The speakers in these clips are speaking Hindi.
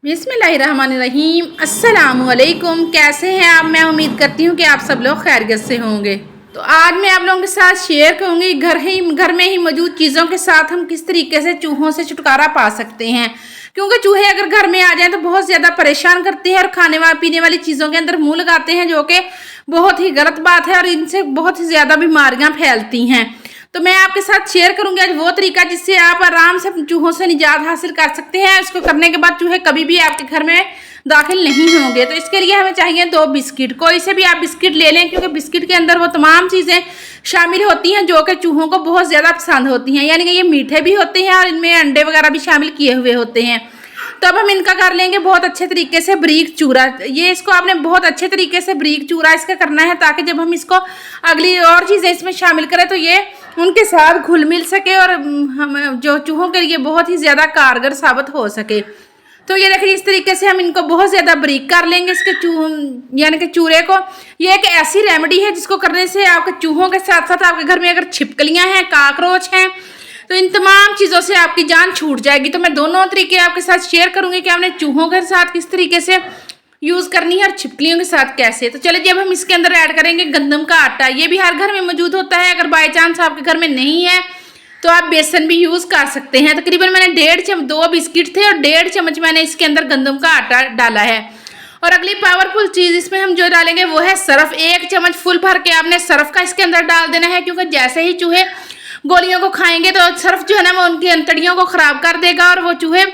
बिस्मिल्लाहिर्रहमानिर्रहीम। अस्सलामुअलैकुम। कैसे हैं आप? मैं उम्मीद करती हूँ कि आप सब लोग खैरियत से होंगे। तो आज मैं आप लोगों के साथ शेयर करूँगी घर में ही मौजूद चीज़ों के साथ हम किस तरीके से चूहों से छुटकारा पा सकते हैं। क्योंकि चूहे अगर घर में आ जाएं तो बहुत ज़्यादा परेशान करते हैं और खाने पीने वाली चीज़ों के अंदर मुँह लगाते हैं, जो कि बहुत ही गलत बात है और इनसे बहुत ही ज़्यादा बीमारियाँ फैलती हैं। तो मैं आपके साथ शेयर करूंगी आज वो तरीका जिससे आप आराम से चूहों से निजात हासिल कर सकते हैं। इसको करने के बाद चूहे कभी भी आपके घर में दाखिल नहीं होंगे। तो इसके लिए हमें चाहिए 2 बिस्किट। कोई से भी आप बिस्किट ले लें, क्योंकि बिस्किट के अंदर वो तमाम चीज़ें शामिल होती हैं जो कि चूहों को बहुत ज़्यादा पसंद होती हैं। यानी कि ये मीठे भी होते हैं और इनमें अंडे वगैरह भी शामिल किए हुए होते हैं। तो अब हम इनका कर लेंगे बहुत अच्छे तरीके से बारीक चूरा। ये इसको आपने बहुत अच्छे तरीके से बारीक चूरा इसका करना है, ताकि जब हम इसको अगली और चीज़ें इसमें शामिल करें तो ये उनके साथ घुल मिल सके और हम जो चूहों के लिए बहुत ही ज़्यादा कारगर साबित हो सके। तो ये देखिए इस तरीके से हम इनको बहुत ज़्यादा बारीक कर लेंगे इसके यानी कि चूरे को। ये एक ऐसी रेमेडी है जिसको करने से आपके चूहों के साथ साथ आपके घर में अगर छिपकलियाँ हैं, काकरोच हैं, तो इन तमाम चीज़ों से आपकी जान छूट जाएगी। तो मैं दोनों तरीके आपके साथ शेयर करूंगी कि आपने चूहों के साथ किस तरीके से यूज़ करनी है और छिपकलियों के साथ कैसे। तो चलिए जब हम इसके अंदर ऐड करेंगे गंदम का आटा। ये भी हर घर में मौजूद होता है। अगर बाई चांस आपके घर में नहीं है तो आप बेसन भी यूज़ कर सकते हैं। तकरीबन मैंने 2 बिस्किट थे और 1.5 चम्मच मैंने इसके अंदर गंदम का आटा डाला है। और अगली पावरफुल चीज़ इसमें हम जो डालेंगे वो है सरफ। 1 चम्मच फुल भर के आपने सरफ का इसके अंदर डाल देना है, क्योंकि जैसे ही चूहे गोलियों को खाएंगे तो सरफ जो है ना वो उनकी अंतड़ियों को खराब कर देगा और वो चूहे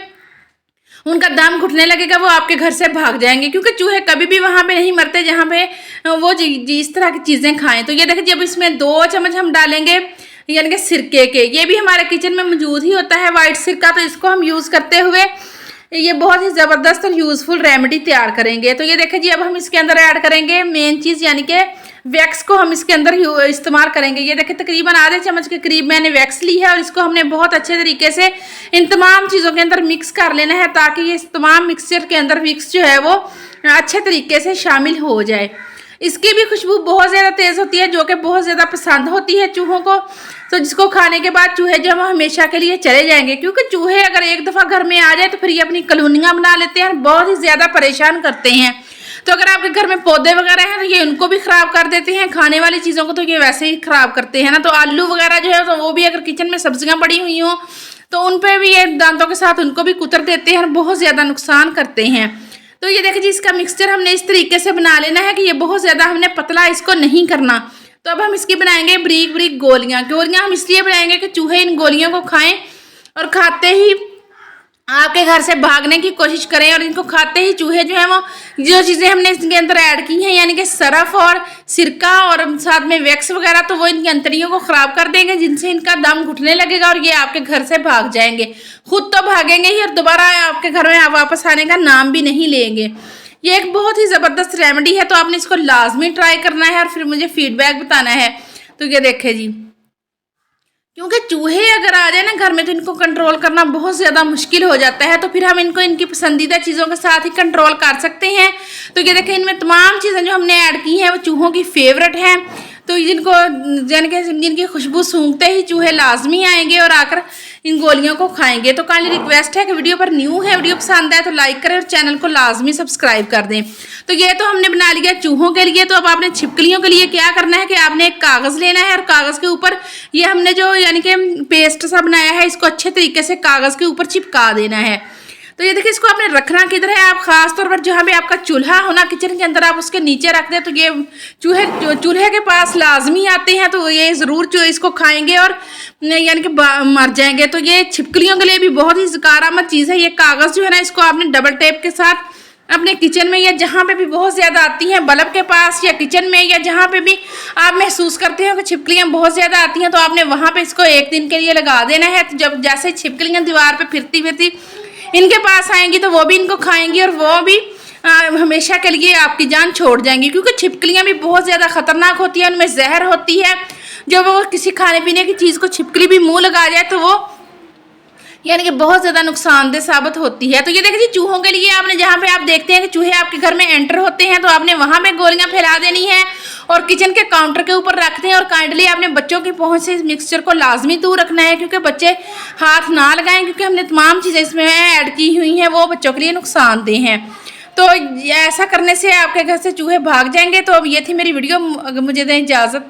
उनका दम घुटने लगेगा, वो आपके घर से भाग जाएंगे। क्योंकि चूहे कभी भी वहाँ पे नहीं मरते जहाँ पे वो इस तरह की चीज़ें खाएं। तो ये देखिए जब इसमें 2 चम्मच हम डालेंगे यानी कि सिरके के, ये भी हमारे किचन में मौजूद ही होता है वाइट सिरका, तो इसको हम यूज़ करते हुए ये बहुत ही ज़बरदस्त और यूज़फुल रेमेडी तैयार करेंगे। तो ये देखिए जी अब हम इसके अंदर ऐड करेंगे मेन चीज़, यानी कि वैक्स को हम इसके अंदर इस्तेमाल करेंगे। ये देखिए तकरीबन आधे चम्मच के करीब मैंने वैक्स ली है और इसको हमने बहुत अच्छे तरीके से इन तमाम चीज़ों के अंदर मिक्स कर लेना है, ताकि ये इस तमाम मिक्सचर के अंदर विक्स जो है वो अच्छे तरीके से शामिल हो जाए। इसकी भी खुशबू बहुत ज़्यादा तेज़ होती है, जो कि बहुत ज़्यादा पसंद होती है चूहों को। तो जिसको खाने के बाद चूहे जो हम हमेशा के लिए चले जाएंगे, क्योंकि चूहे अगर एक दफ़ा घर में आ जाए तो फिर ये अपनी कॉलोनियाँ बना लेते हैं और बहुत ही ज़्यादा परेशान करते हैं। तो अगर आपके घर में पौधे वगैरह हैं तो ये उनको भी ख़राब कर देते हैं। खाने वाली चीज़ों को तो ये वैसे ही ख़राब करते हैं ना। तो आलू वगैरह जो है तो वो भी अगर किचन में सब्जियां पड़ी हुई हों तो उन पर भी ये दांतों के साथ उनको भी कुतर देते हैं और बहुत ज़्यादा नुकसान करते हैं। तो ये देखिए जी इसका मिक्सचर हमने इस तरीके से बना लेना है कि ये बहुत ज़्यादा हमने पतला इसको नहीं करना। तो अब हम इसकी बनाएंगे बारीक बारीक गोलियाँ। गोलियाँ हम इसलिए बनाएंगे कि चूहे इन गोलियों को खाएं और खाते ही आपके घर से भागने की कोशिश करें, और इनको खाते ही चूहे जो है वो जो चीज़ें हमने इसके अंदर ऐड की हैं यानी कि सरफ और सिरका और साथ में वैक्स वगैरह, तो वो इनकी अंतड़ियों को ख़राब कर देंगे, जिनसे इनका दम घुटने लगेगा और ये आपके घर से भाग जाएंगे। खुद तो भागेंगे ही और दोबारा आपके घर में वापस आने का नाम भी नहीं लेंगे। ये एक बहुत ही ज़बरदस्त रेमेडी है, तो आपने इसको लाजमी ट्राई करना है और फिर मुझे फीडबैक बताना है। तो ये देखे जी, क्योंकि चूहे अगर आ जाए ना घर में तो इनको कंट्रोल करना बहुत ज़्यादा मुश्किल हो जाता है। तो फिर हम इनको इनकी पसंदीदा चीज़ों के साथ ही कंट्रोल कर सकते हैं। तो ये देखें इनमें तमाम चीज़ें जो हमने ऐड की हैं वो चूहों की फेवरेट हैं। तो जिनको यानी कि जिनकी खुशबू सूंघते ही चूहे लाजमी आएंगे और आकर इन गोलियों को खाएंगे। तो काइंडली रिक्वेस्ट है कि वीडियो पर न्यू है, वीडियो पसंद आए तो लाइक करें और चैनल को लाजमी सब्सक्राइब कर दें। तो ये तो हमने बना लिया चूहों के लिए। तो अब आपने छिपकलियों के लिए क्या करना है कि आपने एक कागज़ लेना है और कागज़ के ऊपर ये हमने जो यानी कि पेस्ट सा बनाया है इसको अच्छे तरीके से कागज़ के ऊपर चिपका देना है। तो ये देखिए इसको आपने रखना किधर है, आप खास तौर पर जहाँ पे आपका चूल्हा होना किचन के अंदर आप उसके नीचे रख दें। तो ये चूल्हे के पास लाजमी आते हैं, तो ये ज़रूर जो इसको खाएंगे और यानी कि मर जाएंगे। तो ये छिपकलियों के लिए भी बहुत ही ज़कारामद चीज़ है। ये कागज़ जो है ना इसको आपने डबल टेप के साथ अपने किचन में या जहाँ पे भी बहुत ज़्यादा आती हैं, बल्ब के पास या किचन में या जहाँ पे भी आप महसूस करते हो कि छिपकलियाँ बहुत ज़्यादा आती हैं, तो आपने वहाँ पे इसको 1 दिन के लिए लगा देना है। तो जब जैसे छिपकलियाँ दीवार पे फिरती फिरती इनके पास आएंगी तो वो भी इनको खाएंगी और वो भी हमेशा के लिए आपकी जान छोड़ जाएंगी। क्योंकि छिपकलियाँ भी बहुत ज़्यादा ख़तरनाक होती हैं, उनमें जहर होती है। जब वो किसी खाने पीने की चीज़ को छिपकली भी मुँह लगा जाए तो वो यानी कि बहुत ज़्यादा नुकसानदेह साबित होती है। तो ये देखिए जी, चूहों के लिए आपने जहाँ पे आप देखते हैं कि चूहे आपके घर में एंटर होते हैं तो आपने वहाँ पे गोलियां फैला देनी है और किचन के काउंटर के ऊपर रखते हैं। और काइंडली आपने बच्चों की पहुंच से इस मिक्सचर को लाजमी दूर रखना है, क्योंकि बच्चे हाथ ना लगाएं, क्योंकि हमने तमाम चीज़ें इसमें ऐड की हुई हैं वो बच्चों के लिए नुकसानदेह हैं। तो ऐसा करने से आपके घर से चूहे भाग जाएंगे। तो अब ये थी मेरी वीडियो, मुझे दें इजाज़त।